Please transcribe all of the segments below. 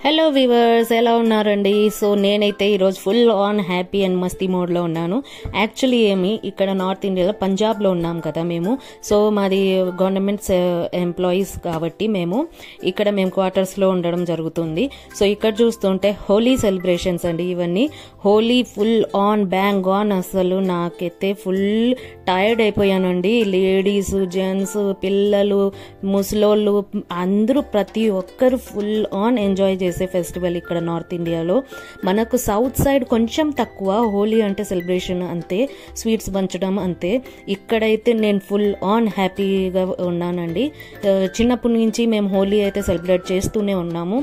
Hello viewers, ఎలా ఉన్నారండి? So నేనైతే ఈరోజు ఫుల్ ఆన్ హ్యాపీ అండ్ మస్తీ మోడ్లో ఉన్నాను. యాక్చువల్లీ ఇక్కడ నార్త్ ఇండియాలో పంజాబ్లో ఉన్నాం కదా మేము. సో మాది గవర్నమెంట్ ఎంప్లాయీస్ కాబట్టి మేము క్వార్టర్స్లో ఉండడం జరుగుతుంది. సో ఇక్కడ చూస్తుంటే హోలీ సెలబ్రేషన్స్ అండి ఇవన్నీ. Holi full on bang on. అసలు నాకైతే ఫుల్ టైర్డ్ అయిపోయానండి. లేడీస్, జెంట్స్, పిల్లలు, ముసలోళ్ళు అందరూ ప్రతి ఒక్కరు ఫుల్ ఆన్ ఎంజాయ్ చేసే ఫెస్టివల్ ఇక్కడ నార్త్ ఇండియాలో. మనకు సౌత్ సైడ్ కొంచెం తక్కువ హోలీ అంటే సెలబ్రేషన్, అంతే, స్వీట్స్ పంచడం అంతే. ఇక్కడైతే నేను ఫుల్ ఆన్ హ్యాపీగా ఉన్నానండి. చిన్నప్పటి నుంచి మేము హోలీ అయితే సెలబ్రేట్ చేస్తూనే ఉన్నాము.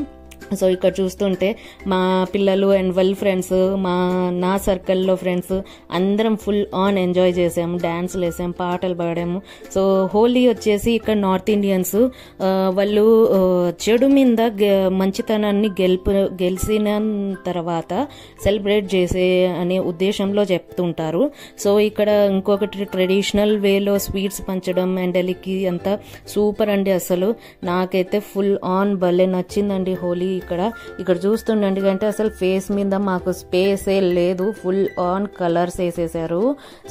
సో ఇక్కడ చూస్తుంటే మా పిల్లలు అండ్ ఫ్రెండ్స్, నా సర్కిల్లో ఫ్రెండ్స్ అందరం ఫుల్ ఆన్ ఎంజాయ్ చేసాము, డాన్స్లు వేసాము, పాటలు పాడాము. సో హోలీ వచ్చేసి ఇక్కడ నార్త్ ఇండియన్స్ వాళ్ళు చెడు మీద మంచితనాన్ని గెలిచిన తర్వాత సెలబ్రేట్ చేసే అనే ఉద్దేశంలో చెప్తుంటారు. సో ఇక్కడ ఇంకొకటి ట్రెడిషనల్ వేలో స్వీట్స్ పంచడం అండ్ ఎలికి అంతా సూపర్ అండి. అసలు నాకైతే ఫుల్ ఆన్ భలే నచ్చిందండి హోలీ. ఇక్కడ చూస్తుండండి, అంటే అసలు ఫేస్ మీద మాకు స్పేసే లేదు, ఫుల్ ఆన్ కలర్స్ వేసేసారు.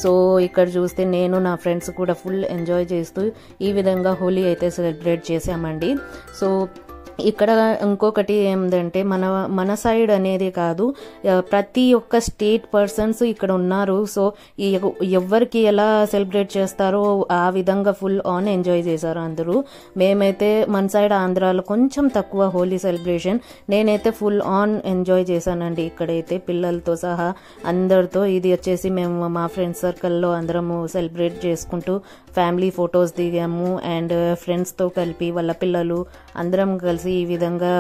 సో ఇక్కడ చూస్తే నేను నా ఫ్రెండ్స్ కూడా ఫుల్ ఎంజాయ్ చేస్తూ ఈ విధంగా హోలీ అయితే సెలబ్రేట్ చేసామండి. సో ఇక్కడ ఇంకొకటి ఏంటంటే మన సైడ్ అనేది కాదు, ప్రతి ఒక్క స్టేట్ పర్సన్స్ ఇక్కడ ఉన్నారు. సో ఎవరికి ఎలా సెలబ్రేట్ చేస్తారో ఆ విధంగా ఫుల్ ఆన్ ఎంజాయ్ చేశారు అందరూ. మేమైతే మన సైడ్ ఆంధ్రాలో కొంచెం తక్కువ హోలీ సెలబ్రేషన్, నేనైతే ఫుల్ ఆన్ ఎంజాయ్ చేశానండి ఇక్కడైతే పిల్లలతో సహా అందరితో. ఇది వచ్చేసి మేము మా ఫ్రెండ్స్ సర్కిల్లో అందరము సెలబ్రేట్ చేసుకుంటూ ఫ్యామిలీ ఫొటోస్ దిగాము అండ్ ఫ్రెండ్స్తో కలిపి వాళ్ళ పిల్లలు అందరం కలిసి ఈ విధంగా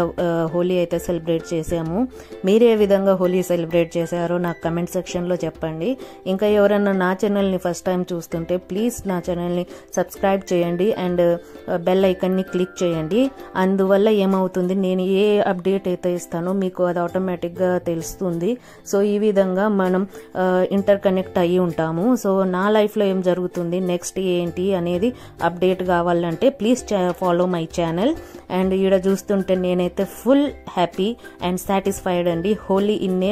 హోలీ అయితే సెలబ్రేట్ చేసాము. మీరు ఏ విధంగా హోలీ సెలబ్రేట్ చేశారో నాకు కమెంట్ సెక్షన్లో చెప్పండి. ఇంకా ఎవరన్నా నా ఛానల్ని ఫస్ట్ టైం చూస్తుంటే ప్లీజ్ నా ఛానల్ని సబ్స్క్రైబ్ చేయండి అండ్ బెల్ ఐకన్ని క్లిక్ చేయండి. అందువల్ల ఏమవుతుంది, నేను ఏ అప్డేట్ అయితే ఇస్తానో మీకు అది ఆటోమేటిక్గా తెలుస్తుంది. సో ఈ విధంగా మనం ఇంటర్ కనెక్ట్ అయ్యి ఉంటాము. సో నా లైఫ్లో ఏం జరుగుతుంది, నెక్స్ట్ ఏంటి అనేది అప్డేట్ కావాలంటే please follow my channel. And ఈడ చూస్తుంటే నేనైతే ఫుల్ హ్యాపీ అండ్ సాటిస్ఫైడ్ అండి. హోలీ ఇన్నే